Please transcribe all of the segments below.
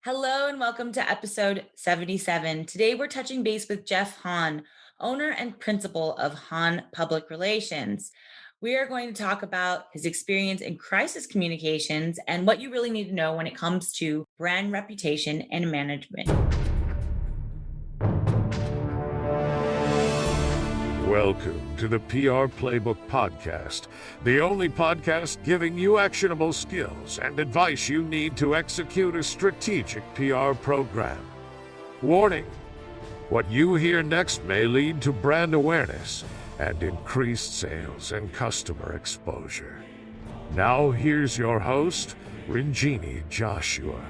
Hello and welcome to episode 77. Today we're touching base with Jeff Hahn, owner and principal of Hahn Public Relations. We are going to talk about his experience in crisis communications and what you really need to know when it comes to brand reputation and management. Welcome to the PR Playbook Podcast, the only podcast giving you actionable skills and advice you need to execute a strategic PR program. Warning: what you hear next may lead to brand awareness and increased sales and customer exposure. Now here's your host, Rinjini Joshua.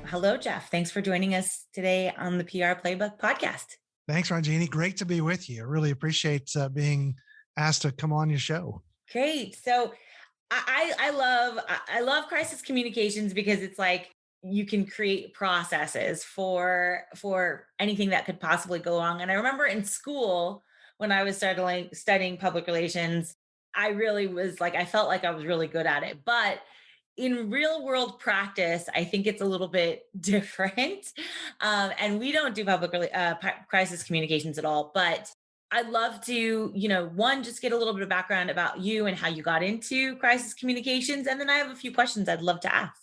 Hello, Jeff. Thanks for joining us today on the PR Playbook Podcast. Thanks, Ranjini. Great to be with you. I really appreciate being asked to come on your show. Great. So I love crisis communications because it's like you can create processes for anything that could possibly go wrong. And I remember in school when I was studying public relations, I really was like, I felt like I was really good at it. But in real world practice, I think it's a little bit different. And we don't do crisis communications at all. But I'd love to, one, just get a little bit of background about you and how you got into crisis communications. And then I have a few questions I'd love to ask.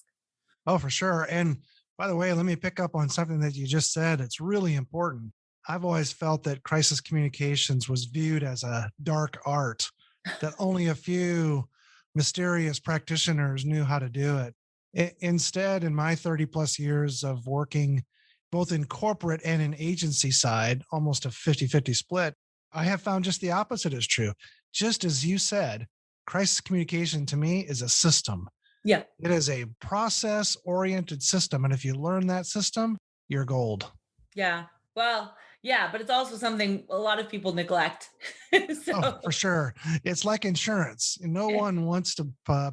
Oh, for sure. And by the way, let me pick up on something that you just said. It's really important. I've always felt that crisis communications was viewed as a dark art, that only a few mysterious practitioners knew how to do it. Instead, in my 30 plus years of working both in corporate and in agency side, almost a 50-50 split, I have found just the opposite is true. Just as you said, crisis communication to me is a system. Yeah. It is a process-oriented system. And if you learn that system, you're gold. Yeah. Well, yeah, but it's also something a lot of people neglect. Oh, for sure. It's like insurance. No one wants to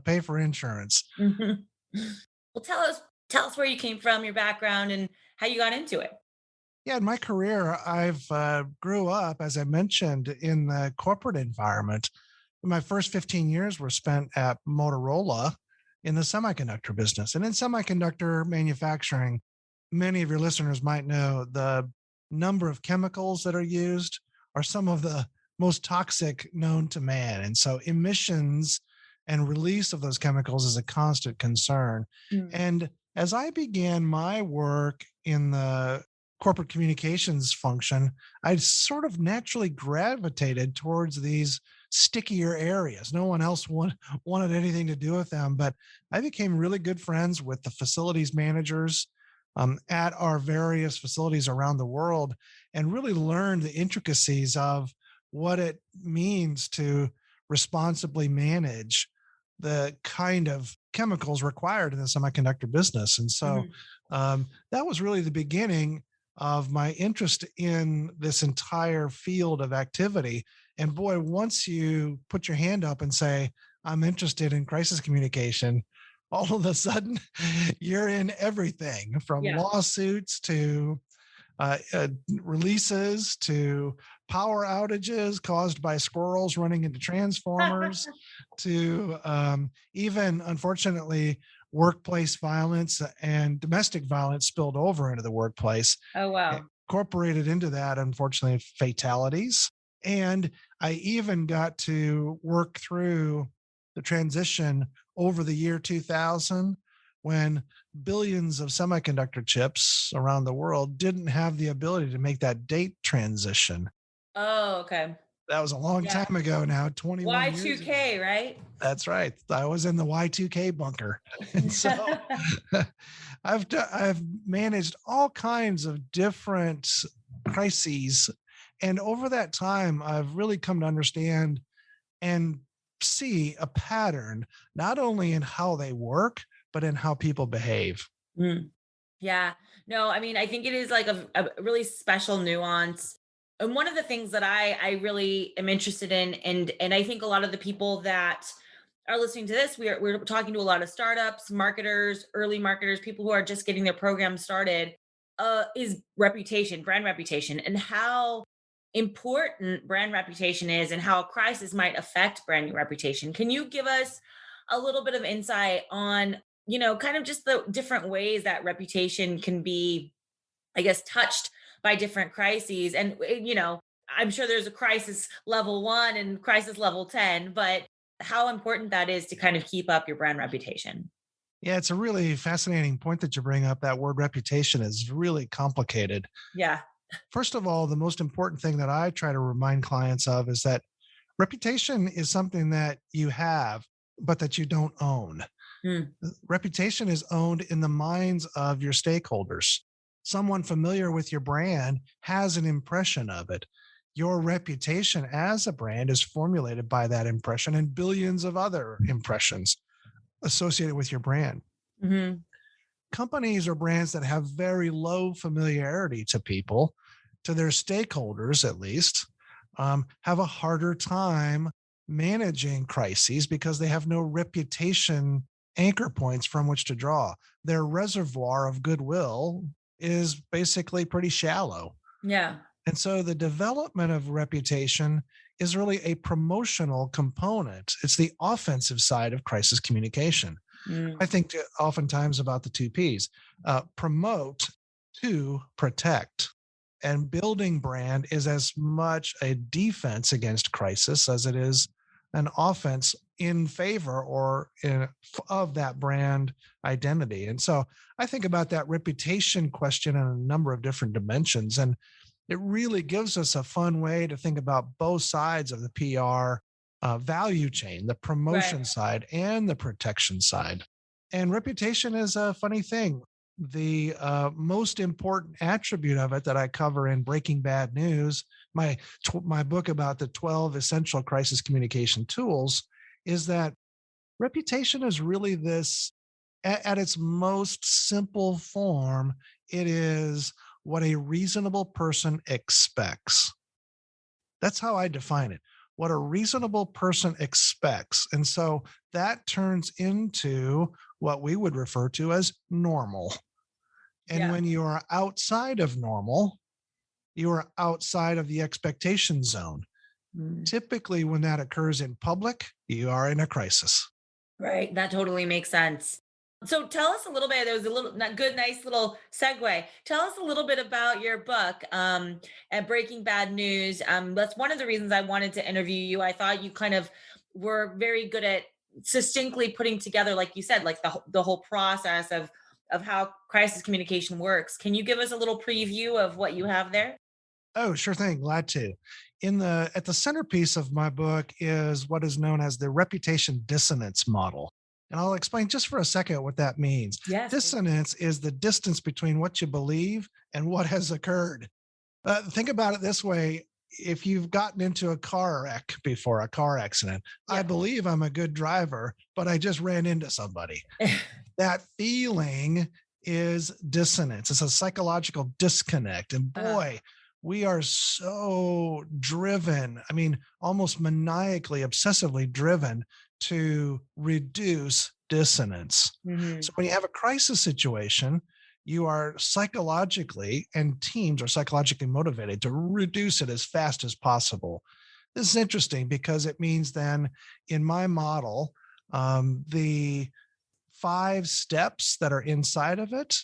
pay for insurance. Mhm. Well, tell us where you came from, your background, and how you got into it. Yeah, in my career, I've grew up, as I mentioned, in the corporate environment. My first 15 years were spent at Motorola in the semiconductor business. And in semiconductor manufacturing, many of your listeners might know the number of chemicals that are used are some of the most toxic known to man. And so emissions and release of those chemicals is a constant concern. Mm. And as I began my work in the corporate communications function, I sort of naturally gravitated towards these stickier areas. No one else wanted anything to do with them, but I became really good friends with the facilities managers at our various facilities around the world and really learned the intricacies of what it means to responsibly manage the kind of chemicals required in the semiconductor business. And so that was really the beginning of my interest in this entire field of activity. And boy, once you put your hand up and say, I'm interested in crisis communication, all of a sudden you're in everything from lawsuits to releases to power outages caused by squirrels running into transformers to even, unfortunately, workplace violence and domestic violence spilled over into the workplace. Oh, wow. Incorporated into that, unfortunately, fatalities. And I even got to work through the transition over the year 2000 when billions of semiconductor chips around the world didn't have the ability to make that date transition. Oh, okay. That was a long time ago now, 21 years ago. Y2K, right? That's right. I was in the Y2K bunker. And so I've managed all kinds of different crises. And over that time, I've really come to understand and see a pattern, not only in how they work, but in how people behave. Mm. Yeah. No, I mean, I think it is like a really special nuance. And one of the things that I really am interested in, and I think a lot of the people that are listening to this, we're talking to a lot of startups, marketers, early marketers, people who are just getting their program started, is reputation, brand reputation, and how important brand reputation is and how a crisis might affect brand reputation. Can you give us a little bit of insight on, kind of just the different ways that reputation can be, I guess, touched by different crises. And, I'm sure there's a crisis level 1 and crisis level 10, but how important that is to kind of keep up your brand reputation. Yeah, it's a really fascinating point that you bring up. That word reputation is really complicated. Yeah. First of all, the most important thing that I try to remind clients of is that reputation is something that you have, but that you don't own. Mm. Reputation is owned in the minds of your stakeholders. Someone familiar with your brand has an impression of it. Your reputation as a brand is formulated by that impression and billions of other impressions associated with your brand. Hmm. Companies or brands that have very low familiarity to people, to their stakeholders at least, have a harder time managing crises because they have no reputation anchor points from which to draw. Their reservoir of goodwill is basically pretty shallow. Yeah. And so the development of reputation is really a promotional component. It's the offensive side of crisis communication. Mm. I think oftentimes about the two P's: promote to protect. And building brand is as much a defense against crisis as it is an offense in favor of that brand identity. And so I think about that reputation question in a number of different dimensions. And it really gives us a fun way to think about both sides of the PR value chain, the promotion Right. side and the protection side. And reputation is a funny thing. The most important attribute of it that I cover in Breaking Bad News, my book about the 12 essential crisis communication tools, is that reputation is really this, at its most simple form, it is what a reasonable person expects. That's how I define it. What a reasonable person expects. And so that turns into what we would refer to as normal. And Yeah. when you are outside of normal, you are outside of the expectation zone. Mm. Typically, when that occurs in public, you are in a crisis. Right. That totally makes sense. So tell us a little bit. There was a little good, nice little segue. Tell us a little bit about your book, at Breaking Bad News. That's one of the reasons I wanted to interview you. I thought you kind of were very good at succinctly putting together, like you said, like the whole process of how crisis communication works. Can you give us a little preview of what you have there? Oh, sure thing. Glad to. At the centerpiece of my book is what is known as the reputation dissonance model. And I'll explain just for a second what that means. Yes. Dissonance is the distance between what you believe and what has occurred. Think about it this way. If you've gotten into a car wreck before, a car accident, I Yeah. believe I'm a good driver, but I just ran into somebody. That feeling is dissonance. It's a psychological disconnect. And Uh, boy, we are so driven, I mean, almost maniacally, obsessively driven to reduce dissonance. mhm. So when you have a crisis situation, you are psychologically, and teams are psychologically motivated to reduce it as fast as possible. This is interesting because it means then in my model, the 5 steps that are inside of it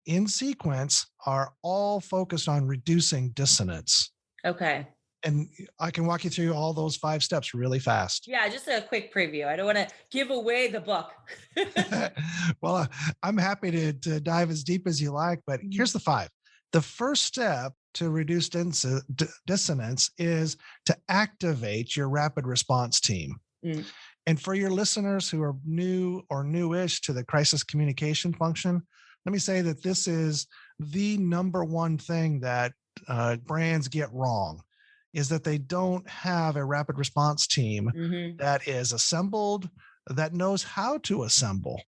in sequence are all focused on reducing dissonance. Okay. And I can walk you through all those 5 steps really fast. Yeah, just a quick preview. I don't want to give away the book. Well, I'm happy to dive as deep as you like, but here's the 5. The first step to reduce dissonance is to activate your rapid response team. Mm. And for your listeners who are new or newish to the crisis communication function, let me say that this is the number one thing that brands get wrong, is that they don't have a rapid response team Mhm. that is assembled, that knows how to assemble.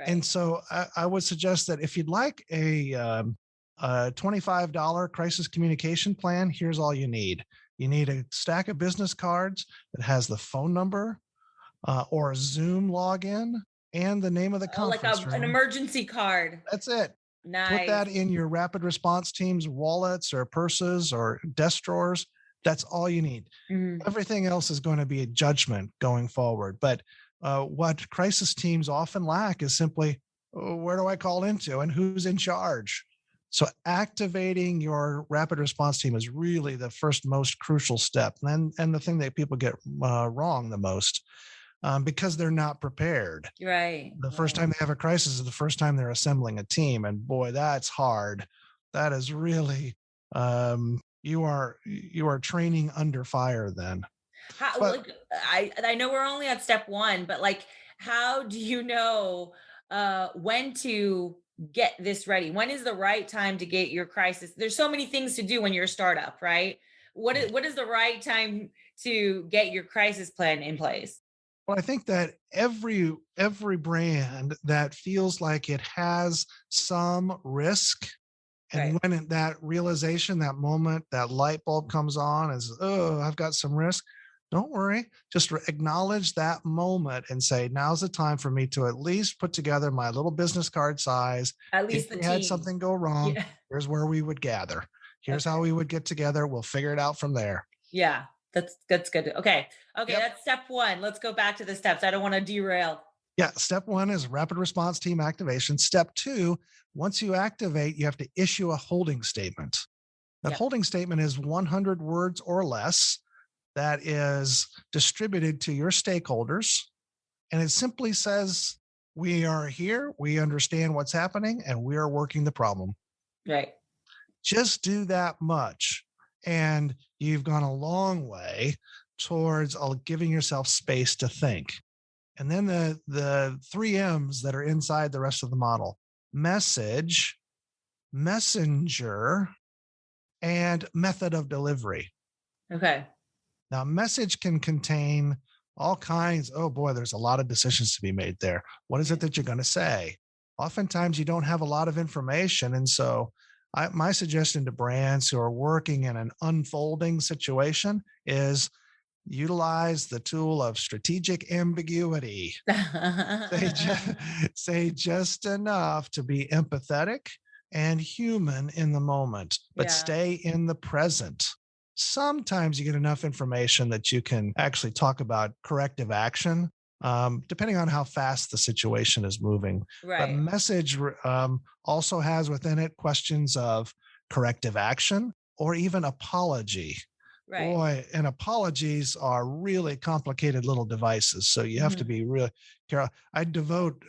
And Right. so I would suggest that if you'd like a $25 crisis communication plan, here's all you need. You need a stack of business cards that has the phone number or a Zoom login and the name of the Oh, like conference an room. emergency card. That's it. Put Nice. that in your rapid response team's wallets or purses or desk drawers. That's all you need. Mhm. Everything else is going to be a judgment going forward. But what crisis teams often lack is simply, "Oh, where do I call into and who's in charge?" So activating your rapid response team is really the first most crucial step, and the thing that people get wrong the most, because they're not prepared. Right. The first Right. time they have a crisis is the first time they're assembling a team, and boy, that's hard. That is really, you are training under fire then. How, But like, I know we're only at step one, but like, how do you know when to get this ready? When is the right time to get your crisis? There's so many things to do when you're a startup, right? What is the right time to get your crisis plan in place? Well, I think that every brand that feels like it has some risk, and Right. when that realization, that moment, that light bulb comes on, is, oh, I've got some risk. Don't worry. Just acknowledge that moment and say, now's the time for me to at least put together my little business card size. At If least the we had team. something go wrong, Yeah. here's where we would gather. Here's how Okay. we would get together. We'll figure it out from there. Yeah. That's good. Okay. Okay, Yep. that's step one. Let's go back to the steps. I don't want to derail. Yeah, step one is rapid response team activation. Step two, once you activate, you have to issue a holding statement. That Yep. holding statement is 100 words or less, that is distributed to your stakeholders. And it simply says, we are here, we understand what's happening, and we are working the problem. Right. Just do that much. And you've gone a long way towards giving yourself space to think. And then the three M's that are inside the rest of the model: message, messenger, and method of delivery. Okay. Now, message can contain all kinds. Oh boy, there's a lot of decisions to be made there. What is it that you're going to say? Oftentimes, you don't have a lot of information. And so, my suggestion to brands who are working in an unfolding situation is utilize the tool of strategic ambiguity. Say just, say just enough to be empathetic and human in the moment, but Yeah. stay in the present. Sometimes you get enough information that you can actually talk about corrective action, depending on how fast the situation is moving. But Right. message also has within it questions of corrective action or even apology. Right. Boy, and apologies are really complicated little devices. So you have to Mhm. be really careful. I devote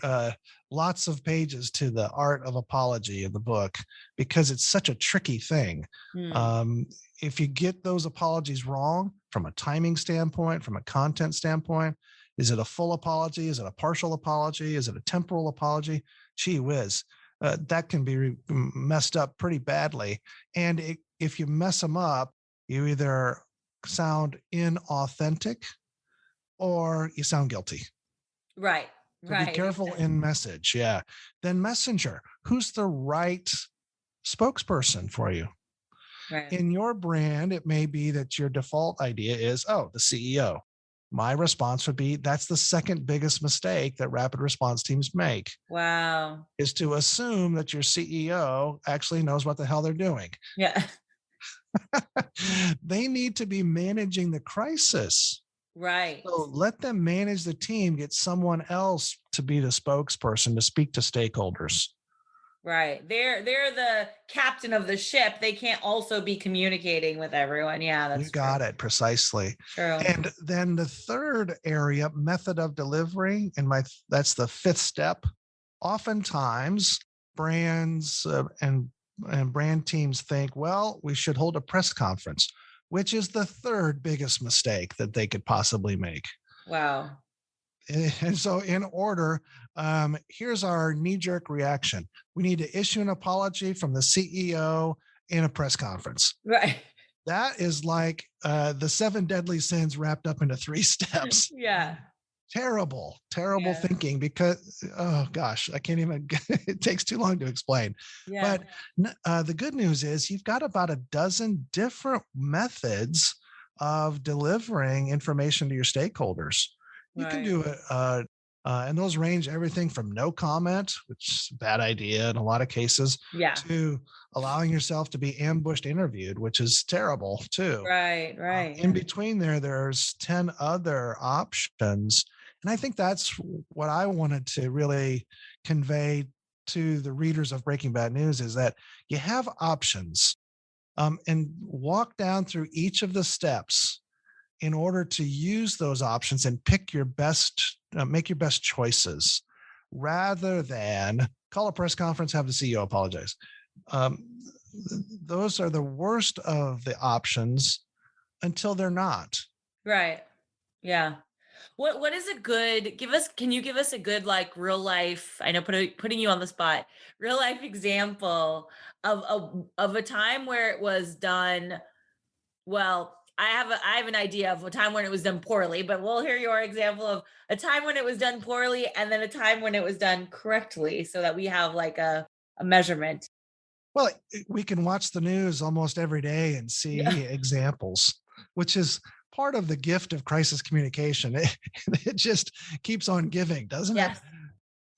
lots of pages to the art of apology in the book because it's such a tricky thing. Mm. Um, if you get those apologies wrong from a timing standpoint, from a content standpoint, is it a full apology? Is it a partial apology? Is it a temporal apology? Gee whiz, that can be messed up pretty badly. And if you mess them up, you either sound inauthentic or you sound guilty. Right. So be Right. careful in message. Yeah. Then messenger. Who's the right spokesperson for you? Right. In your brand, it may be that your default idea is, oh, the CEO. My response would be, that's the second biggest mistake that rapid response teams make, Wow. is to assume that your CEO actually knows what the hell they're doing. Yeah. They need to be managing the crisis. Right. So let them manage the team, get someone else to be the spokesperson to speak to stakeholders. Right. They're the captain of the ship. They can't also be communicating with everyone. Yeah, You that's true. got it precisely. True. And then the third area, method of delivery, that's the fifth step. Oftentimes, brands and brand teams think, well, we should hold a press conference, which is the third biggest mistake that they could possibly make. Wow. And so, in order, here's our knee jerk reaction: we need to issue an apology from the CEO in a press conference. Right. That is like the seven deadly sins wrapped up into three steps. Yeah. Terrible, terrible Yeah. thinking, because, oh gosh, I can't even, it takes too long to explain. Yeah. But the good news is you've got about a dozen different methods of delivering information to your stakeholders. You can Right. do it, and those range everything from no comment, which is a bad idea in a lot of cases, Yeah. to allowing yourself to be ambushed interviewed, which is terrible too. Right. Right. In Yeah. between there's 10 other options. And I think that's what I wanted to really convey to the readers of Breaking Bad News, is that you have options, and walk down through each of the steps in order to use those options and pick your best, make your best choices, rather than call a press conference, have the CEO apologize. Um, those are the worst of the options until they're not. Right. Yeah. What is a good give us can you give us a good like real life, I know putting you on the spot, real life example of a time where it was done well. I have an idea of a time when it was done poorly, but we'll hear your example of a time when it was done poorly and then a time when it was done correctly so that we have like a measurement. Well, we can watch the news almost every day and Yeah. see examples, which is part of the gift of crisis communication. It just keeps on giving, doesn't it? Yes.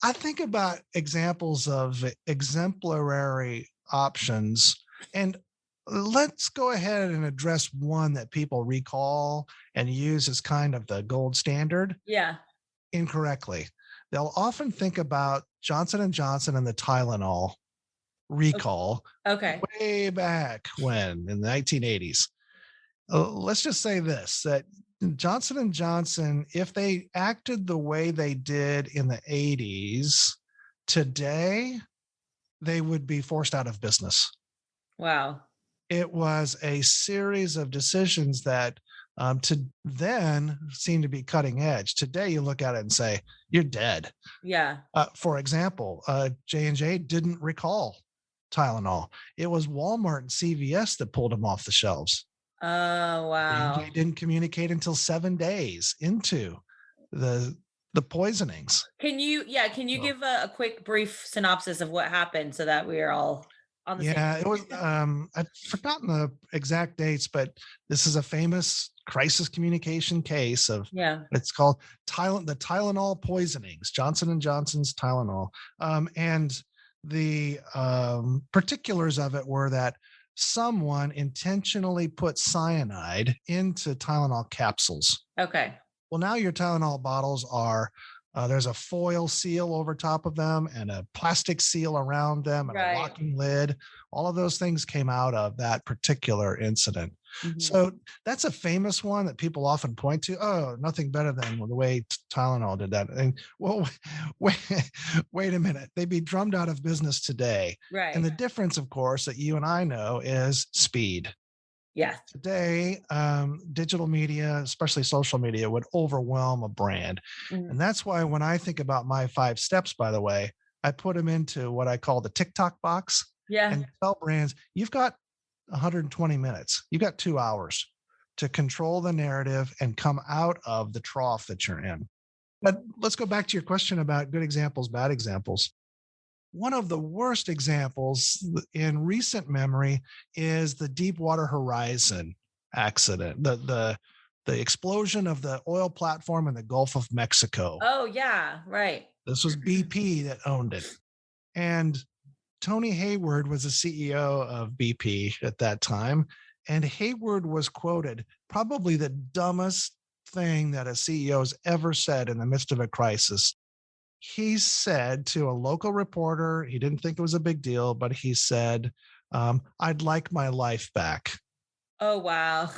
I think about examples of exemplary options, and let's go ahead and address one that people recall and use as kind of the gold standard Yeah. incorrectly. They'll often think about Johnson and Johnson and the Tylenol recall Okay. way back when in the 1980s. Let's just say this, that Johnson and Johnson, if they acted the way they did in the 80s, today they would be forced out of business. Wow. It was a series of decisions that to then seemed to be cutting edge. Today you look at it and say, you're dead. Yeah. For example, J&J didn't recall Tylenol. It was Walmart and CVS that pulled them off the shelves. Oh, wow. J&J didn't communicate until 7 days into the poisonings. Can you So, give a quick brief synopsis of what happened so that we are all on the same yeah, it was. page? I've forgotten the exact dates, but this is a famous crisis communication case of. Yeah. It's called the Tylenol poisonings, Johnson and Johnson's Tylenol, and the particulars of it were that someone intentionally put cyanide into Tylenol capsules. Okay. Well, now your Tylenol bottles are, there's a foil seal over top of them and a plastic seal around them and a Right. locking lid. All of those things came out of that particular incident. Mhm. So that's a famous one that people often point to. Oh, nothing better than the way Tylenol did that. And well, wait, wait a minute. They'd be drummed out of business today. Right. And the difference, of course, that you and I know is speed. Yes. Today, digital media, especially social media, would overwhelm a brand. Mhm. And that's why when I think about my 5 steps, by the way, I put them into what I call the TikTok box Yeah. and tell brands, you've got 120 minutes, you've got 2 hours to control the narrative and come out of the trough that you're in. But let's go back to your question about good examples, bad examples. One of the worst examples in recent memory is the Deepwater Horizon accident, the explosion of the oil platform in the Gulf of Mexico. Oh, yeah. Right. This was BP that owned it. And Tony Hayward was the CEO of BP at that time. And Hayward was quoted, probably the dumbest thing that a CEO has ever said in the midst of a crisis. He said to a local reporter, he didn't think it was a big deal, but he said, I'd like my life back. Oh, wow.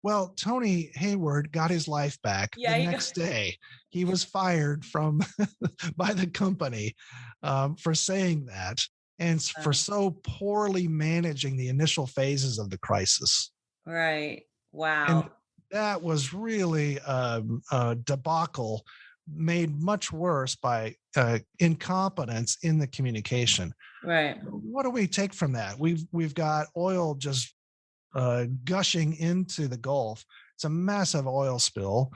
Well, Tony Hayward got his life back Yeah, the you got next day. He was fired from by the company for saying that and for so poorly managing the initial phases of the crisis. right. And Wow. that was really a debacle made much worse by incompetence in the communication. Right. What do we take from that? We've got oil just gushing into the Gulf. It's a massive oil spill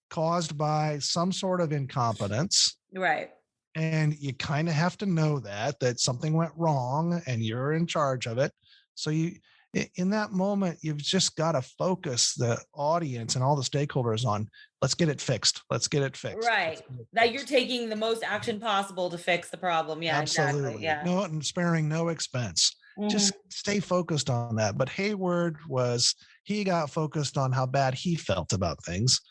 caused by some sort of incompetence. Right. And you kind of have to know that something went wrong and you're in charge of it. So in that moment, you've just got to focus the audience and all the stakeholders on, let's get it fixed. Let's get it fixed. Right. That you're taking the most action possible to fix the problem. Yeah, exactly. Absolutely. Yeah. No, and sparing no expense. Just stay focused on that. But Hayward he got focused on how bad he felt about things.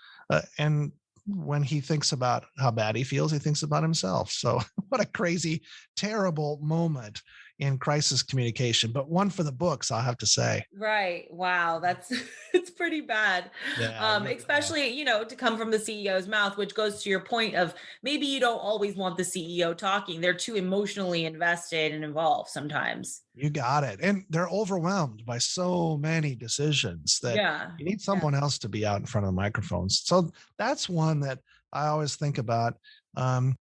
And when he thinks about how bad he feels, he thinks about himself. So what a crazy, terrible moment in crisis communication, but one for the books, I'll have to say. Right. Wow. That's it's pretty bad. Yeah, really bad. Especially, to come from the CEO's mouth, which goes to your point of maybe you don't always want the CEO talking. They're too emotionally invested and involved sometimes. You got it. And they're overwhelmed by so many decisions that Yeah. you need Yeah. someone else to be out in front of the microphones. So that's one that I always think about.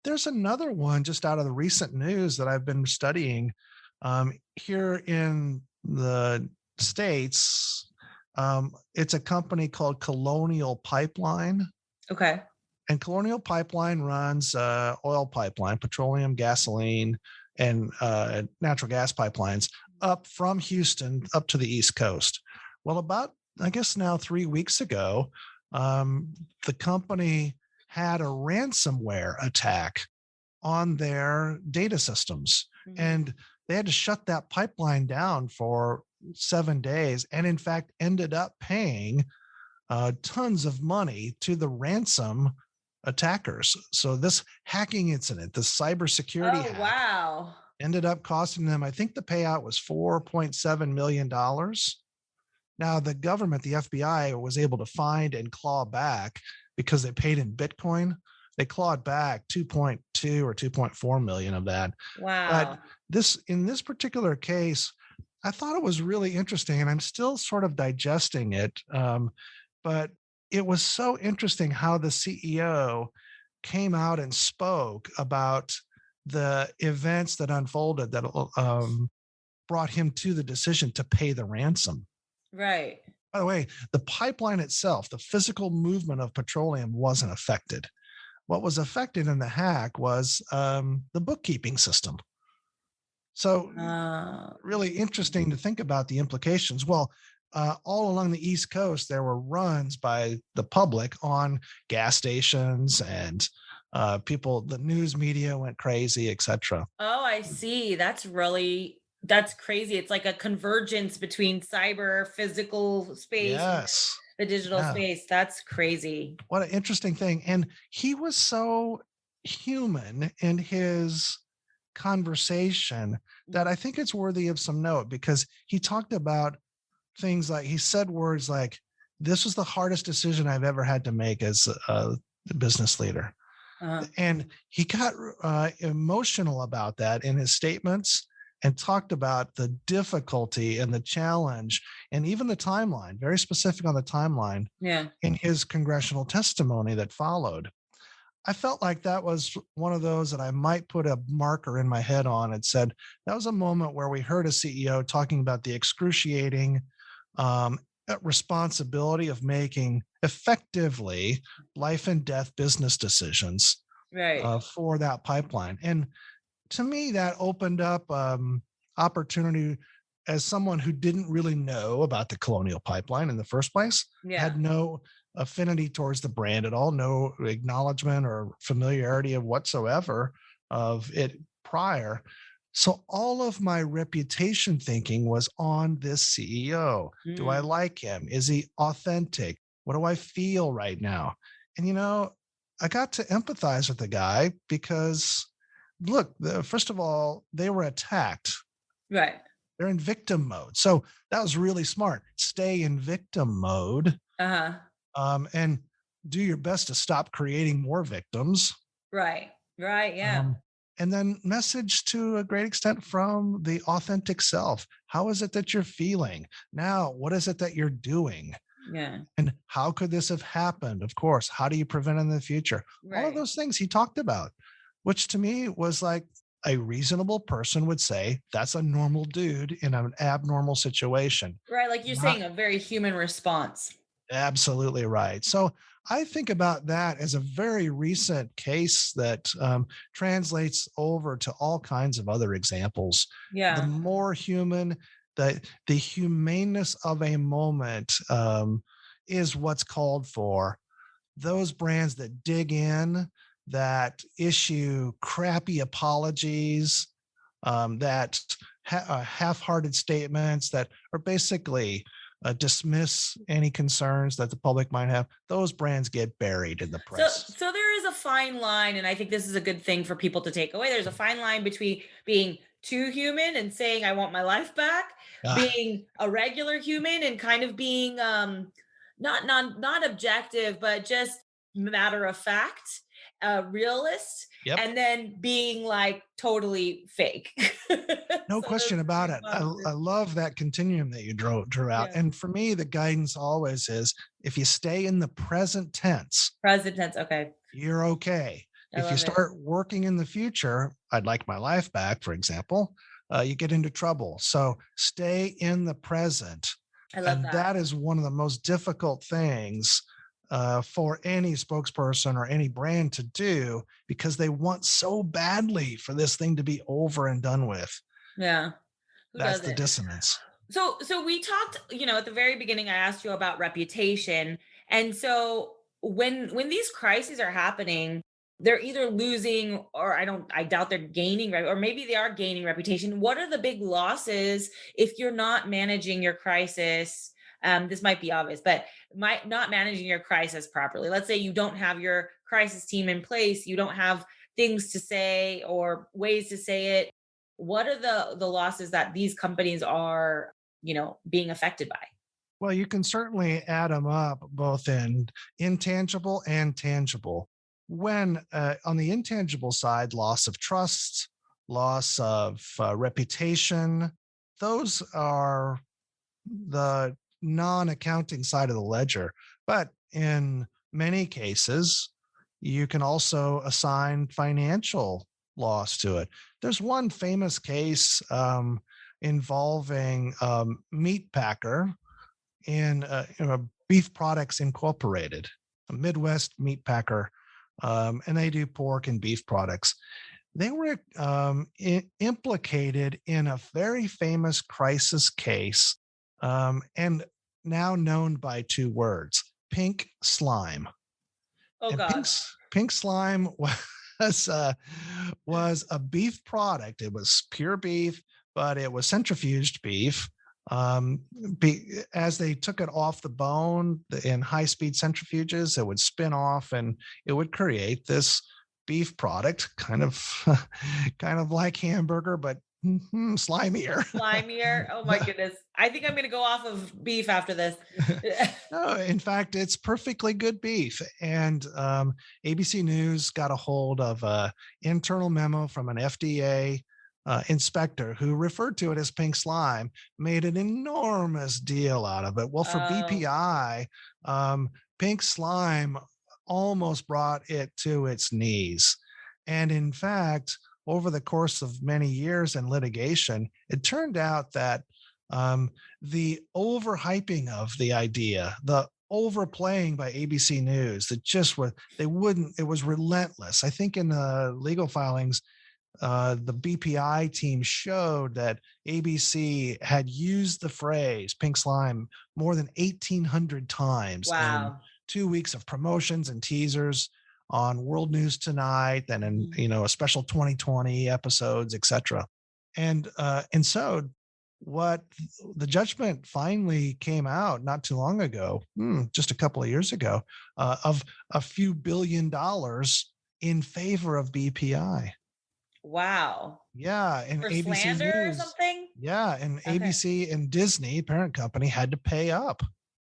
There's another one just out of the recent news that I've been studying here in the States. It's a company called Colonial Pipeline. Okay. And Colonial Pipeline runs oil pipeline, petroleum, gasoline, and natural gas pipelines up from Houston up to the East Coast. Well, about, I guess now 3 weeks ago, the company had a ransomware attack on their data systems. Mhm. And they had to shut that pipeline down for 7 days, and in fact ended up paying tons of money to the ransom attackers. So this hacking incident, the cybersecurity Oh, hack, wow. ended up costing them, I think the payout was $4.7 million. Now the government, the FBI, was able to find and claw back because they paid in Bitcoin. They clawed back 2.2 or 2.4 million of that. But Wow. in this particular case, I thought it was really interesting, and I'm still sort of digesting it. But it was so interesting how the CEO came out and spoke about the events that unfolded that brought him to the decision to pay the ransom. Right. By the way, the pipeline itself, the physical movement of petroleum wasn't affected. What was affected in the hack was the bookkeeping system. So Uh, really interesting to think about the implications. Well, all along the East Coast, there were runs by the public on gas stations, and people, the news media went crazy, etc. oh, I see. That's crazy. It's like a convergence between cyber, physical space, and Yes. the digital Yeah. space. That's crazy. What an interesting thing. And he was so human in his conversation that I think it's worthy of some note, because he talked about things like, he said words like, this was the hardest decision I've ever had to make as a business leader. Uh, And he got emotional about that in his statements, and talked about the difficulty and the challenge and even the timeline, very specific on the timeline yeah. in his congressional testimony that followed. I felt like that was one of those that I might put a marker in my head on and said, that was a moment where we heard a CEO talking about the excruciating responsibility of making effectively life and death business decisions Right. for that pipeline. And to me, that opened up opportunity, as someone who didn't really know about the Colonial Pipeline in the first place, Yeah. had no affinity towards the brand at all, no acknowledgement or familiarity of whatsoever of it prior. So all of my reputation thinking was on this CEO. Do I Mm. like him? Is he authentic? What do I feel right now? And I got to empathize with the guy, because look, first of all, they were attacked. Right. They're in victim mode. So that was really smart. Stay in victim mode, Uh-huh. and do your best to stop creating more victims. Right. Right. Yeah. And then message to a great extent from the authentic self. How is it that you're feeling? Now, what is it that you're doing? Yeah. And how could this have happened? Of course, how do you prevent it in the future? All of Right. those things he talked about, which to me was like, a reasonable person would say that's a normal dude in an abnormal situation. Right. Like you're Not saying, a very human response. absolutely right. So I think about that as a very recent case that translates over to all kinds of other examples. The Yeah. more human, the humaneness of a moment is what's called for. Those brands that dig in, that issue crappy apologies, that half-hearted statements that are basically dismiss any concerns that the public might have, those brands get buried in the press. So there is a fine line, and I think this is a good thing for people to take away. There's a fine line between being too human and saying I want my life back, Ah, being a regular human and kind of being not objective, but just matter of fact, realist, yep. and then being like totally fake. No So those question about three it. I boxes. love that continuum that you drew out. Yeah. And for me, the guidance always is if you stay in the present tense, Present tense. Okay. you're okay. I If you love it. start working in the future, I'd like my life back, for example, you get into trouble. So stay in the present. I love And that. that is one of the most difficult things for any spokesperson or any brand to do because they want so badly for this thing to be over and done with. Yeah. Who That's the doesn't? dissonance. So we talked, at the very beginning I asked you about reputation. And so when these crises are happening, they're either losing or I doubt they're gaining or maybe they are gaining reputation. What are the big losses if you're not managing your crisis? This might be obvious, but might not managing your crisis properly. Let's say you don't have your crisis team in place, you don't have things to say or ways to say it. What are the losses that these companies are being affected by? Well, you can certainly add them up both in intangible and tangible. When on the intangible side, loss of trust, loss of reputation, those are the non accounting side of the ledger. But in many cases, you can also assign financial loss to it. There's one famous case involving meat packer Beef Products Incorporated, a Midwest meat packer, and they do pork and beef products. They were implicated in a very famous crisis case, and now known by two words: pink slime. Oh And God. pink slime was a beef product. It was pure beef, but it was centrifuged beef. As they took it off the bone in high speed centrifuges, it would spin off and it would create this beef product, kind of kind of like hamburger, but slimier. Slimier. Oh my goodness. I think I'm going to go off of beef after this. No, in fact, it's perfectly good beef. And ABC News got a hold of an internal memo from an FDA inspector who referred to it as pink slime, made an enormous deal out of it. Well, for Oh, BPI, pink slime almost brought it to its knees. And in fact, over the course of many years in litigation, it turned out that the overhyping of the idea, the overplaying by ABC News, that just was, they wouldn't, it was relentless. I think in the legal filings, the BPI team showed that ABC had used the phrase pink slime more than 1,800 times in wow. 2 weeks of promotions and teasers on World News Tonight and in Mhm. a special 2020 episodes, etc. And so what the judgment finally came out not too long ago, just a couple of years ago, of a few $1 billion in favor of BPI. Wow. Yeah, and For ABC slander or News. something? Yeah, and Okay. ABC and Disney, parent company, had to pay up.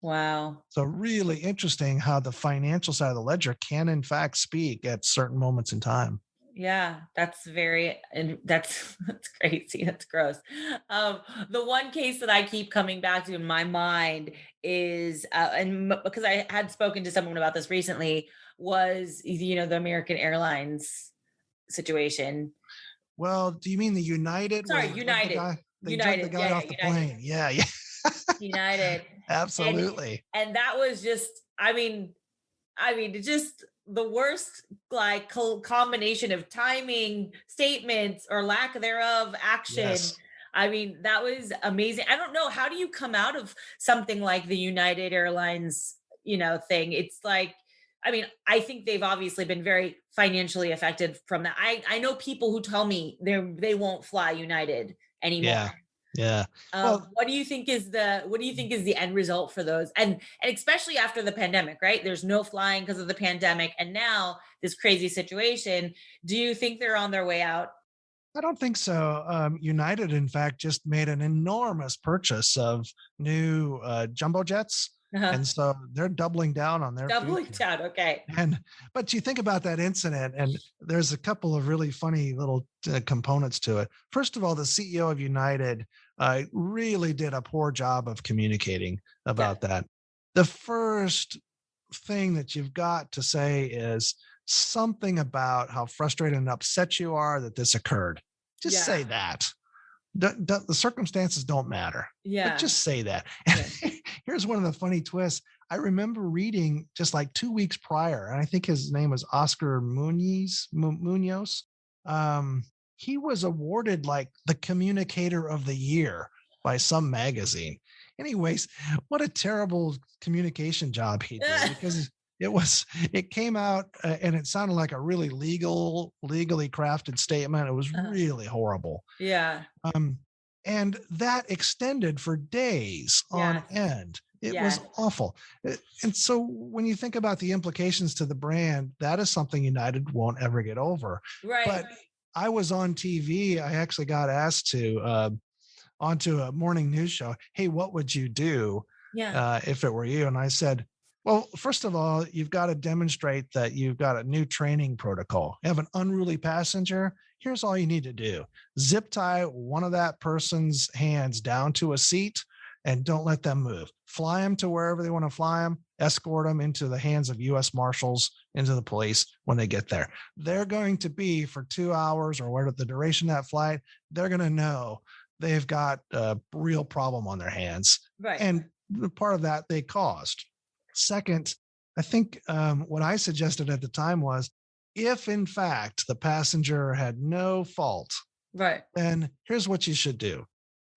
Wow. So really interesting how the financial side of the ledger can in fact speak at certain moments in time. Yeah, that's very and that's that's crazy. That's gross. Um, the one case that I keep coming back to in my mind is, because I had spoken to someone about this recently, was the American Airlines situation. Well, do you mean the United where Sorry, United, they drugged the United. Yeah, guy yeah, off the United, plane? Yeah, yeah. United, and Absolutely. and that was just, it's just the worst like combination of timing, statements, or lack thereof, action. Yes. That was amazing. I don't know, how do you come out of something like the United Airlines, thing? It's like, I think they've obviously been very financially affected from that. I know people who tell me they won't fly United Yeah. anymore. Yeah. Well, What do you think is the end result for those? And especially after the pandemic, right? There's no flying because of the pandemic, and now this crazy situation. Do you think they're on their way out? I don't think so. United, in fact, just made an enormous purchase of new jumbo jets. Uh-huh. And so they're doubling down on their food Doubling down. Okay. and but you think about that incident, and there's a couple of really funny little components to it. First of all, the CEO of United really did a poor job of communicating Yeah. about that. The first thing that you've got to say is something about how frustrated and upset you are that this occurred. Just Yeah. say that. The circumstances don't matter, but Yeah. just say that. Yeah. Here's one of the funny twists. I remember reading just like 2 weeks prior, and I think his name was Oscar Munoz. Um, he was awarded like the communicator of the year by some magazine. Anyways, what a terrible communication job he did, because it came out and it sounded like a really legally crafted statement. It was Uh-huh. really horrible. Yeah. Um, and that extended for days on Yeah. end. It was Yeah. awful. And so when you think about the implications to the brand, that is something United won't ever get over. Right. But I was on TV. I actually got asked to onto a morning news show. Hey, what would you do Yeah. if it were you? And I said, well, first of all, you've got to demonstrate that you've got a new training protocol. You have an unruly passenger. Here's all you need to do: zip tie one of that person's hands down to a seat and don't let them move. Fly them to wherever they want to fly them, escort them into the hands of US Marshals, into the police when they get there. They're going to be for 2 hours or whatever the duration of that flight, they're going to know they've got a real problem on their hands. Right. And the part of that they caused. Second, I think what I suggested at the time was, if in fact the passenger had no fault, Right. then here's what you should do.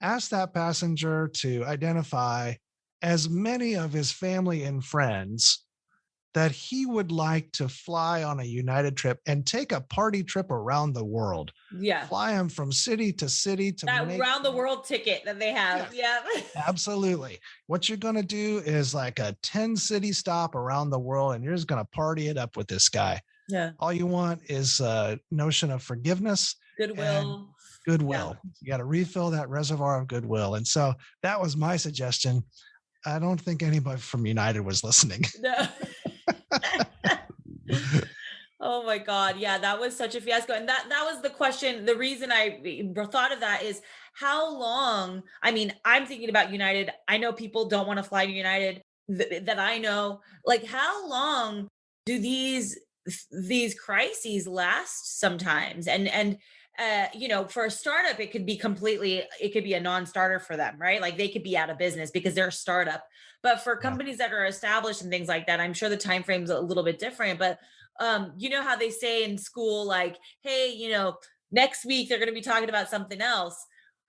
Ask that passenger to identify as many of his family and friends that he would like to fly on a United trip and take a party trip around the world. Yeah. Fly them from city to city to That make round the world ticket that they have. Yeah. absolutely. What you're going to do is like a 10 city stop around the world, and you're just going to party it up with this guy. Yeah. All you want is a notion of forgiveness and Goodwill. goodwill. You got to refill that reservoir of goodwill. And so that was my suggestion. I don't think anybody from United was listening. No. Oh my God. Yeah, that was such a fiasco. And that was the question. The reason I thought of that is how long, I mean, I'm thinking about United. I know people don't want to fly to United that I know. Like, how long do these crises last sometimes? And for a startup, it could be a non-starter for them, right? Like they could be out of business because they're a startup. But for Yeah. companies that are established and things like that, I'm sure the time frame's a little bit different. But you know how they say in school, like, hey, next week they're going to be talking about something else.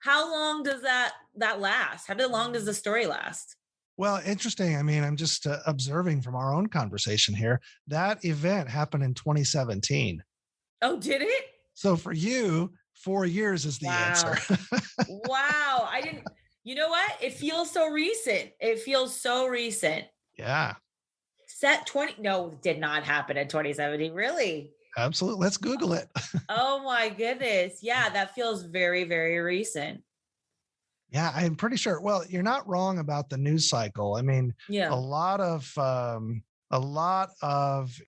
How long does that last? How long does the story last? Well, interesting. I mean, I'm just observing from our own conversation here. That event happened in 2017. Oh, did it? So for you, 4 years is the answer. Wow. I didn't, you know what? It feels so recent. It feels so recent. Yeah, No, it did not happen in 2017. Really? absolutely. Let's Google it. Oh my goodness. Yeah, that feels very, very recent. Yeah, I'm pretty sure. Well, you're not wrong about the news cycle. I mean, a Yeah. lot of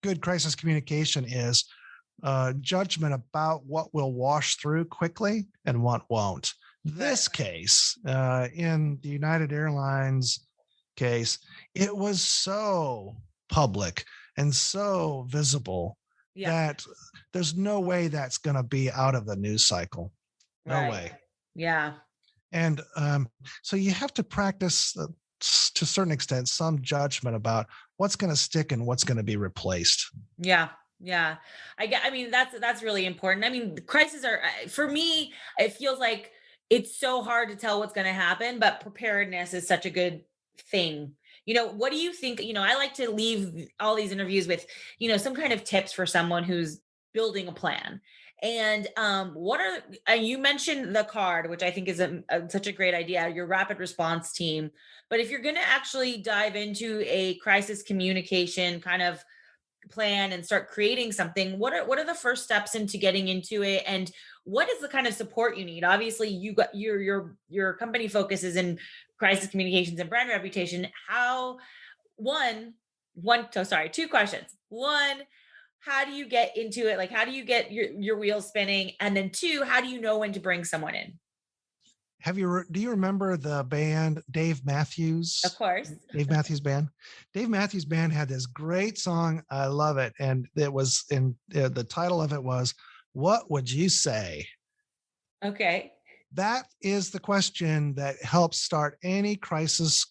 good crisis communication is judgment about what will wash through quickly and what won't. This case, in the United Airlines case, it was so public and so visible Yeah. that there's no way that's going to be out of the news cycle. No Right. way. Yeah. And so you have to practice to a certain extent some judgment about what's going to stick and what's going to be replaced. Yeah. Yeah. I mean, that's really important. I mean, the crises are, for me, it feels like it's so hard to tell what's going to happen, but preparedness is such a good thing. What do you think? I like to leave all these interviews with, some kind of tips for someone who's building a plan. And what are you mentioned the card, which I think is such a great idea, your rapid response team. But if you're going to actually dive into a crisis communication kind of plan and start creating something, what are the first steps into getting into it, and what is the kind of support you need? Obviously you got your company focuses in crisis communications and brand reputation. How one one so sorry, two questions. One, how do you get into it? Like, how do you get your wheels spinning? And then two, how do you know when to bring someone in? Do you remember the band Dave Of Matthews? course. Dave Matthews Band. Dave Matthews Band had this great song. I love it, and it was the title of it was "What Would You Say?" Okay. That is the question that helps start any crisis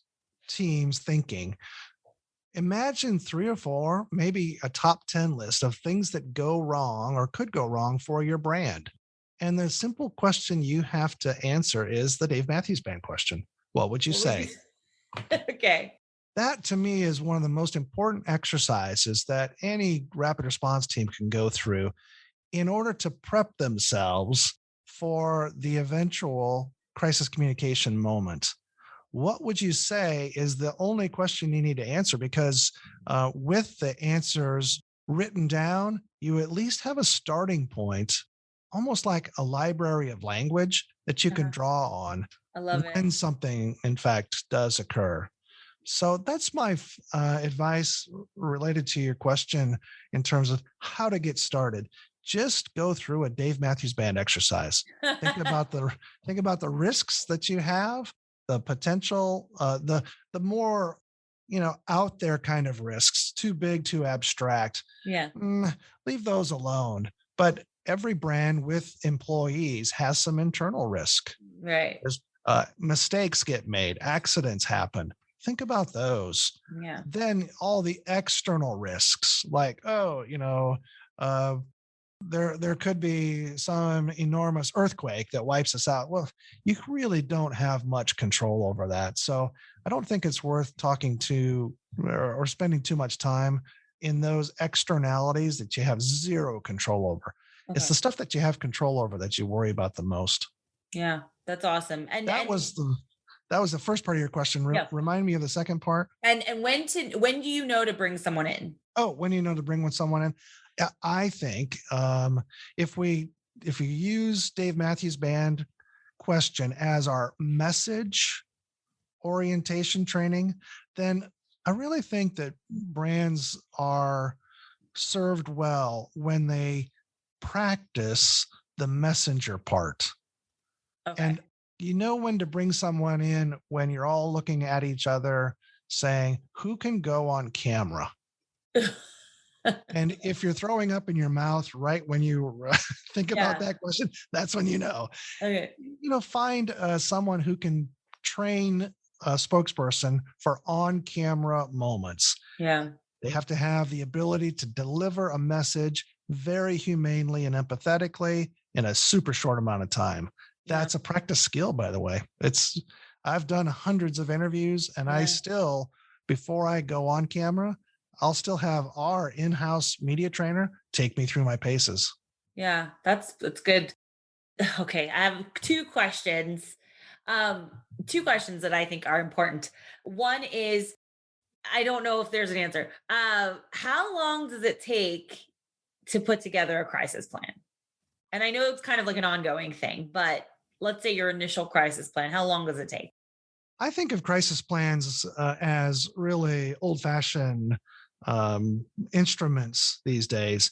team's thinking. Imagine 3 or 4, maybe a top 10 list of things that go wrong or could go wrong for your brand. And the simple question you have to answer is the Dave Matthews Band question. What would you What would say? okay. That to me is one of the most important exercises that any rapid response team can go through in order to prep themselves for the eventual crisis communication moment. What would you say is the only question you need to answer, because with the answers written down, you at least have a starting point, almost like a library of language that you can Uh-huh. draw on I love it. when something, in fact, does occur. So that's my advice related to your question in terms of how to get started. Just go through a Dave Matthews Band exercise. Think about the risks that you have, the potential, the more out there kind of risks, too big, too abstract. Yeah. Leave those alone. But every brand with employees has some internal risk. Right. There's mistakes get made, accidents happen. Think about those. Yeah. Then all the external risks, like there could be some enormous earthquake that wipes us out. Well, you really don't have much control over that. So I don't think it's worth talking to or spending too much time in those externalities that you have zero control over. It's Okay. the stuff that you have control over that you worry about the most. Yeah. That's awesome. And That was the first part of your question. yeah. Remind me of the second part. And when do you know to bring someone in? Oh, when you know to bring someone in. I think if we use Dave Matthews Band question as our message orientation training, then I really think that brands are served well when they practice the messenger part. Okay. And you know when to bring someone in when you're all looking at each other saying, who can go on camera? And if you're throwing up in your mouth right when you think about Yeah. that question, that's when you know. Okay. Find someone who can train a spokesperson for on-camera moments. Yeah. They have to have the ability to deliver a message very humanely and empathetically in a super short amount of time. Yeah. That's a practice skill, by the way. I've done hundreds of interviews, and I Yeah. still, before I go on camera, I'll still have our in-house media trainer take me through my paces. Yeah. That's good. Okay. I have two questions. Two questions that I think are important. One is, I don't know if there's an answer. How long does it take to put together a crisis plan? And I know it's kind of like an ongoing thing, but let's say your initial crisis plan, how long does it take? I think of crisis plans as really old-fashioned instruments these days.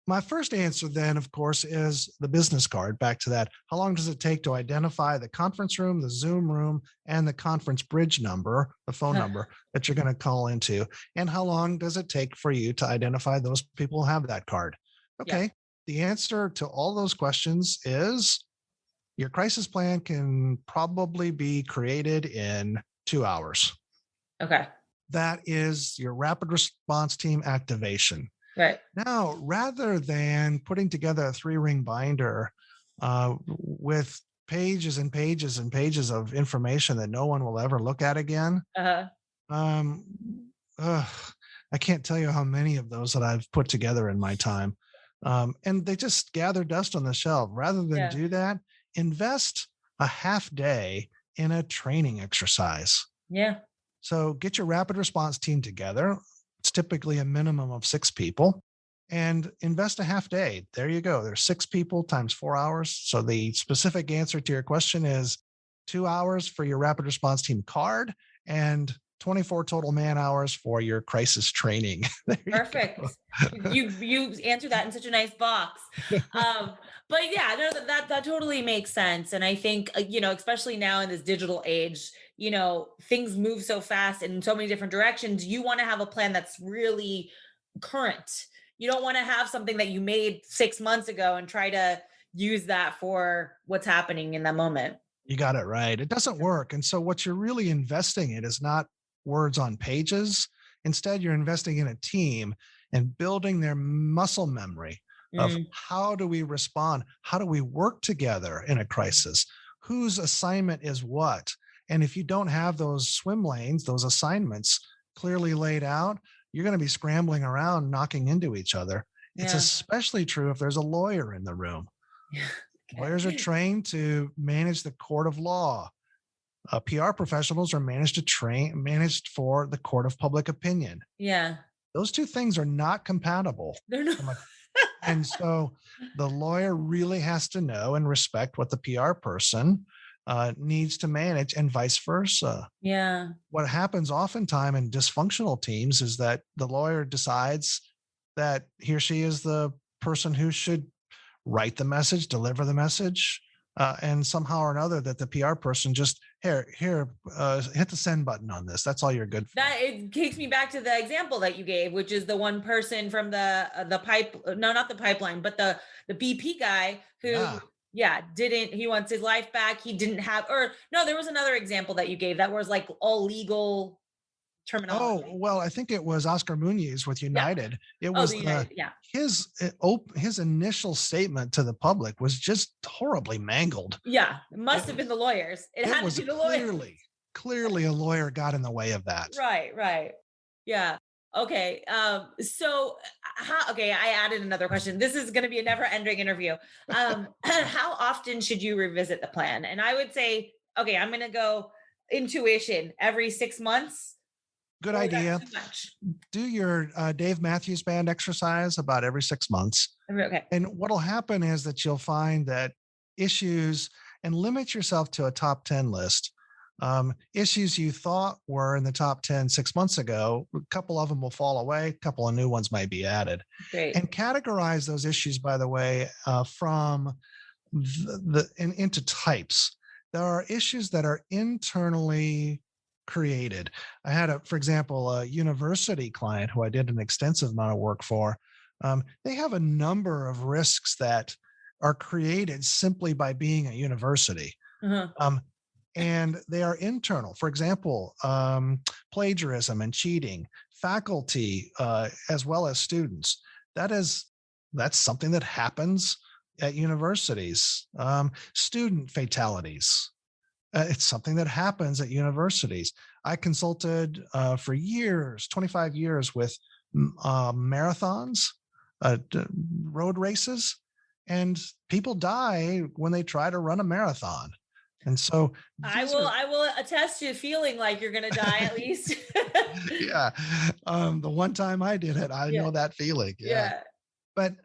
My first answer then, of course, is the business card. Back to that. How long does it take to identify the conference room, the Zoom room, and the conference bridge number, the phone number that you're going to call into? And how long does it take for you to identify those people who have that card? Okay. Yeah. The answer to all those questions is your crisis plan can probably be created in 2 hours. Okay. That is your rapid response team activation. Right. Now, rather than putting together a 3-ring binder with pages and pages and pages of information that no one will ever look at again, Uh-huh. I can't tell you how many of those that I've put together in my time. And they just gather dust on the shelf. Rather than Yeah. do that, invest a half day in a training exercise. Yeah. So get your rapid response team together. It's typically a minimum of 6 people, and invest a half day. There you go. There's 6 people times 4 hours. So the specific answer to your question is 2 hours for your rapid response team card and 24 total man hours for your crisis training. There you Perfect. go. You answered that in such a nice box. Um, but yeah, no, that totally makes sense. And I think especially now in this digital age, things move so fast in so many different directions. You want to have a plan that's really current. You don't want to have something that you made 6 months ago and try to use that for what's happening in that moment. You got it right. It doesn't work. And so what you're really investing in is not words on pages. Instead, you're investing in a team and building their muscle memory of Mm, how do we respond? How do we work together in a crisis? Whose assignment is what? And if you don't have those swim lanes, those assignments clearly laid out, you're going to be scrambling around, knocking into each other. It's yeah. especially true if there's a lawyer in the room. Lawyers are Okay. trained to manage the court of law. PR professionals are managed for the court of public opinion. Yeah. Those two things are not compatible. They're not. And so the lawyer really has to know and respect what the PR person needs to manage, and vice versa. Yeah. What happens oftentimes in dysfunctional teams is that the lawyer decides that he or she is the person who should write the message, deliver the message, and somehow or another that the PR person just hit the send button on this. That's all you're good for. That it takes me back to the example that you gave, which is the one person from the pipe, no, not the pipeline, but the BP guy who, didn't, he wants his life back. He didn't have, or no, there was another example that you gave that was like all legal Oh, terminology. well, I think it was Oscar Munoz with Yeah. United. It Oh, was the United. Yeah. his initial statement to the public was just horribly mangled. Yeah. It must have been the lawyers. It had was to be the lawyers. clearly a lawyer got in the way of that. Right. Right. Yeah. Okay. So I added another question. This is going to be a never ending interview. How often should you revisit the plan? And I would say, okay, I'm going to go intuition every 6 months. Good Or is that idea. too much? Do your Dave Matthews Band exercise about every 6 months. Okay. And what'll happen is that you'll find that issues, and limit yourself to a top 10 list. Issues you thought were in the top 10 6 months ago, a couple of them will fall away, a couple of new ones might be added. Great. And categorize those issues, by the way, from into types. There are issues that are internally created. I had, for example, a university client who I did an extensive amount of work for. They have a number of risks that are created simply by being a university. Uh-huh. And they are internal. For example, plagiarism and cheating, faculty as well as students. That's something that happens at universities. Student fatalities. It's something that happens at universities. I consulted for years, 25 years, with marathons, road races, and people die when they try to run a marathon. And so I will attest to feeling like you're going to die at least. yeah. The one time I did it, I know that feeling. Yeah. But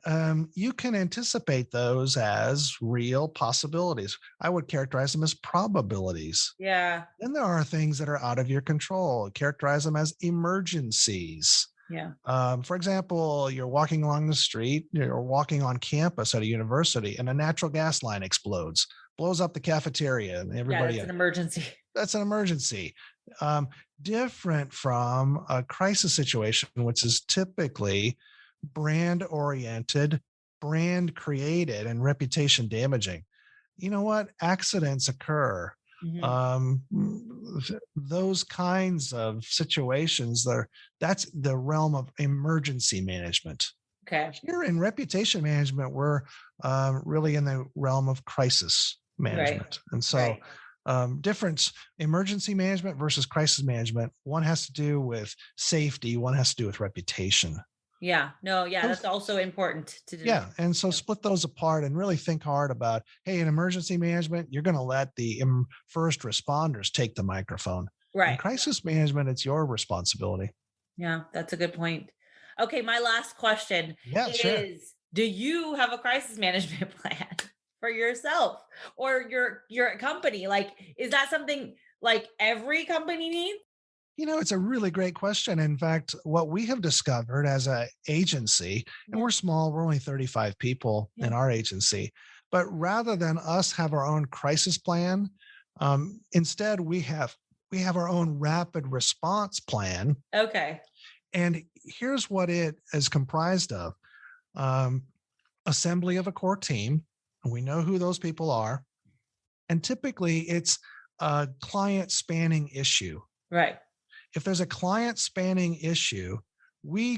you can anticipate those as real possibilities. I would characterize them as probabilities. Yeah. Then there are things that are out of your control. Characterize them as emergencies. Yeah. For example, you're walking along the street, you're walking on campus at a university, and a natural gas line explodes, blows up the cafeteria, and everybody. Yeah, it's an emergency. That's an emergency. Different from a crisis situation, which is typically brand oriented, brand created, and reputation damaging. You know what? Accidents occur. Those kinds of situations, that's the realm of emergency management. Okay. Here in reputation management, we're really in the realm of crisis management. Right. And so difference, emergency management versus crisis management, one has to do with safety, one has to do with reputation. Yeah. No, yeah, Those that's also important to do. Yeah, and so Yeah. split those apart and really think hard about, hey, in emergency management, you're going to let the first responders take the microphone. In Right. crisis management, it's your responsibility. Yeah, that's a good point. Okay, my last question Yeah, sure. is, do you have a crisis management plan for yourself or your company? Like, is that something like every company needs? It's a really great question. In fact, what we have discovered as a agency, and Yeah. we're small, we're only 35 people Yeah. in our agency, but rather than us have our own crisis plan, instead we have our own rapid response plan. Okay. And here's what it is comprised of: um, assembly of a core team. And we know who those people are. And typically it's a client spanning issue. Right. If there's a client spanning issue, we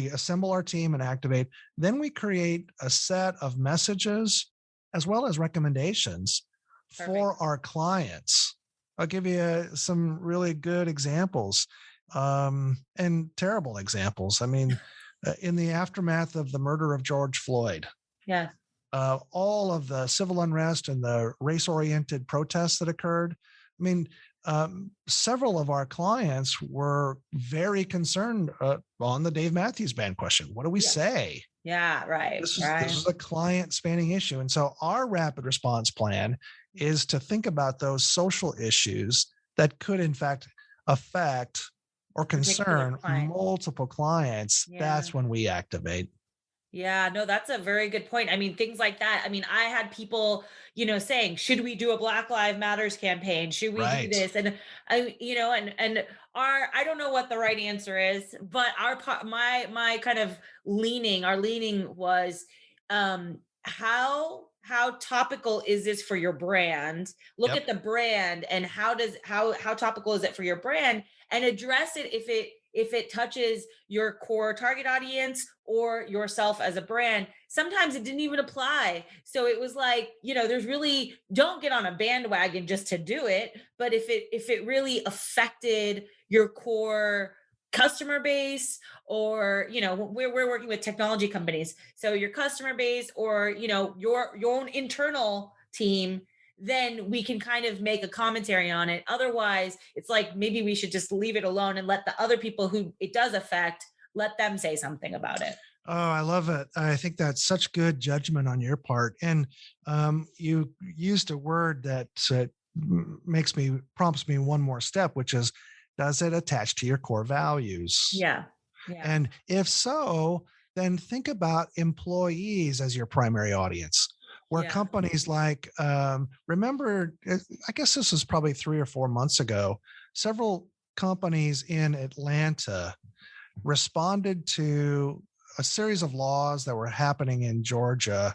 assemble our team and activate. Then we create a set of messages as well as recommendations Perfect. for our clients. I'll give you some really good examples and terrible examples. I mean, in the aftermath of the murder of George Floyd, Yeah. all of the civil unrest and the race oriented protests that occurred. I mean, several of our clients were very concerned on the Dave Matthews Band question. What do we Yeah. say? Yeah. Right. This is Right. a client spanning issue. And so our rapid response plan is to think about those social issues that could, in fact, affect or Particular concern client. multiple clients. Yeah. That's when we activate. Yeah, no, that's a very good point. I mean, things like that. I mean, I had people, saying, "Should we do a Black Lives Matters campaign? Should we do Right. this?" And and our I don't know what the right answer is, but my kind of our leaning was, how topical is this for your brand? Look Yep. at the brand and how topical is it for your brand, and address it if it touches your core target audience or yourself as a brand. Sometimes it didn't even apply. So it was like, there's really, don't get on a bandwagon just to do it. But if it really affected your core customer base, or we're working with technology companies, so your customer base, or your own internal team, then we can kind of make a commentary on it. Otherwise, it's like, maybe we should just leave it alone and let the other people who it does affect, let them say something about it. Oh, I love it. I think that's such good judgment on your part. And you used a word that prompts me one more step, which is, does it attach to your core values? Yeah. Yeah. And if so, then think about employees as your primary audience. Where Yeah. companies like, remember, I guess this was probably 3 or 4 months ago, several companies in Atlanta responded to a series of laws that were happening in Georgia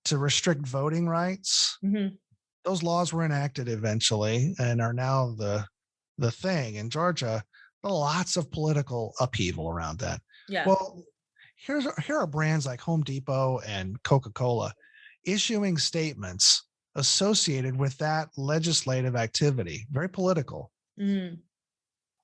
to restrict voting rights. Hmm. Those laws were enacted eventually and are now the thing in Georgia. Lots of political upheaval around that. Yeah. Well, here are brands like Home Depot and Coca-Cola issuing statements associated with that legislative activity, very political. Hmm.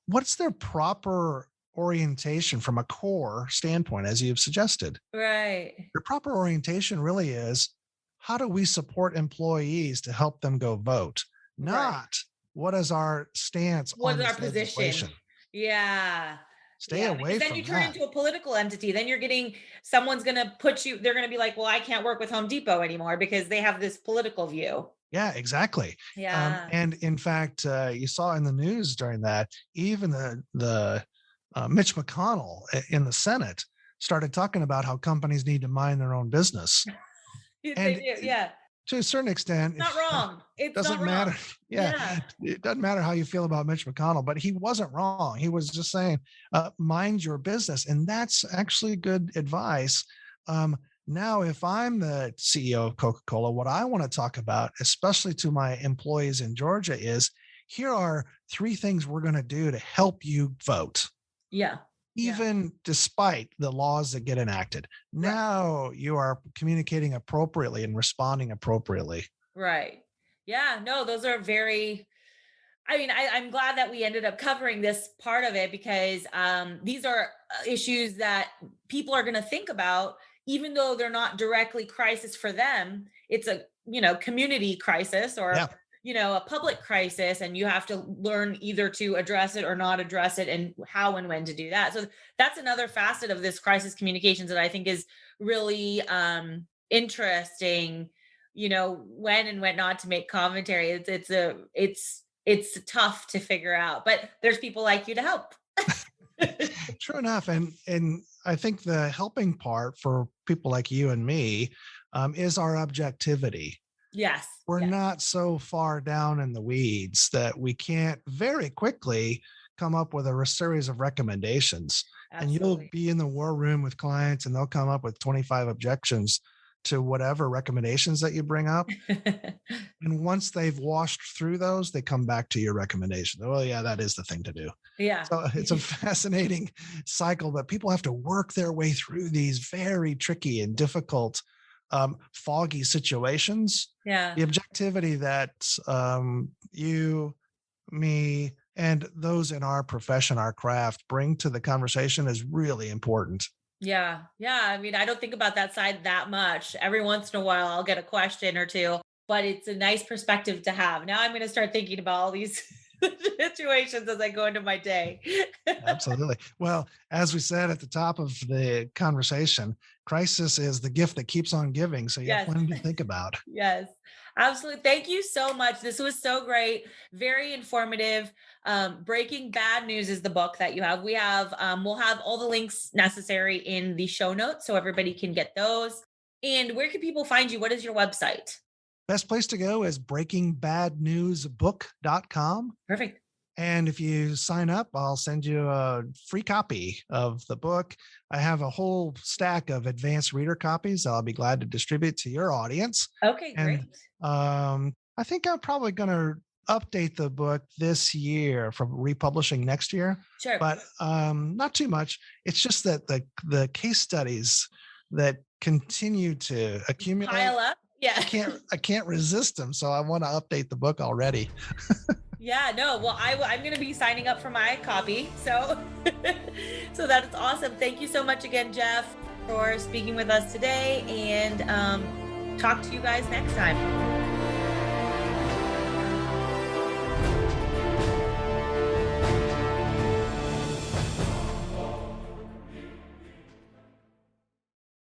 What's their proper orientation from a core standpoint, as you've suggested? Right. The proper orientation really is, how do we support employees to help them go vote? Right. Not, what is our stance What on is our this position? legislation? Yeah. Stay Yeah, because away then you from turn that. into a political entity. Then someone's going to they're going to be like, well, I can't work with Home Depot anymore because they have this political view. Yeah, exactly. Yeah. And in fact, you saw in the news during that, even the Mitch McConnell in the Senate started talking about how companies need to mind their own business. They And do. Yeah. to a certain extent, Not wrong. It's not doesn't matter. wrong. Yeah, Yeah. it doesn't matter how you feel about Mitch McConnell, but he wasn't wrong. He was just saying, mind your business. And that's actually good advice. Now, if I'm the CEO of Coca-Cola, what I want to talk about, especially to my employees in Georgia, is, here are 3 things we're going to do to help you vote, Yeah. Yeah. even despite the laws that get enacted. Right. Now you are communicating appropriately and responding appropriately. Right. Yeah. No, those are very, I mean, I'm glad that we ended up covering this part of it because these are issues that people are going to think about, even though they're not directly crisis for them. It's a, community crisis or, Yeah. A public crisis, and you have to learn either to address it or not address it and how and when to do that. So that's another facet of this crisis communications that I think is really interesting, when and when not to make commentary. It's tough to figure out, but there's people like you to help. True enough. And I think the helping part for people like you and me is our objectivity. Yes. We're Yes. not so far down in the weeds that we can't very quickly come up with a series of recommendations. And you'll Absolutely. be in the war room with clients and they'll come up with 25 objections to whatever recommendations that you bring up. And once they've washed through those, they come back to your recommendation. Oh, yeah, that is the thing to do. Yeah. So it's a fascinating cycle, but people have to work their way through these very tricky and difficult, foggy situations. Yeah. The objectivity that you, me, and those in our profession, our craft, bring to the conversation is really important. Yeah. Yeah. I mean, I don't think about that side that much. Every once in a while, I'll get a question or two, but it's a nice perspective to have. Now I'm going to start thinking about all these situations as I go into my day. Absolutely. Well, as we said at the top of the conversation, crisis is the gift that keeps on giving. So you have Yes. plenty to think about. Yes, absolutely. Thank you so much. This was so great, very informative. Breaking Bad News is the book that you have. We'll have all the links necessary in the show notes so everybody can get those. And where can people find you? What is your website? Best place to go is breakingbadnewsbook.com. Perfect. And if you sign up, I'll send you a free copy of the book. I have a whole stack of advanced reader copies that I'll be glad to distribute to your audience. Okay, great. And I think I'm probably going to update the book this year from republishing next year, Sure. but not too much. It's just that the case studies that continue to accumulate, Pile up. Yeah. I can't resist them. So I want to update the book already. Yeah, no. Well, I'm going to be signing up for my copy. So, so that's awesome. Thank you so much again, Jeff, for speaking with us today, and talk to you guys next time.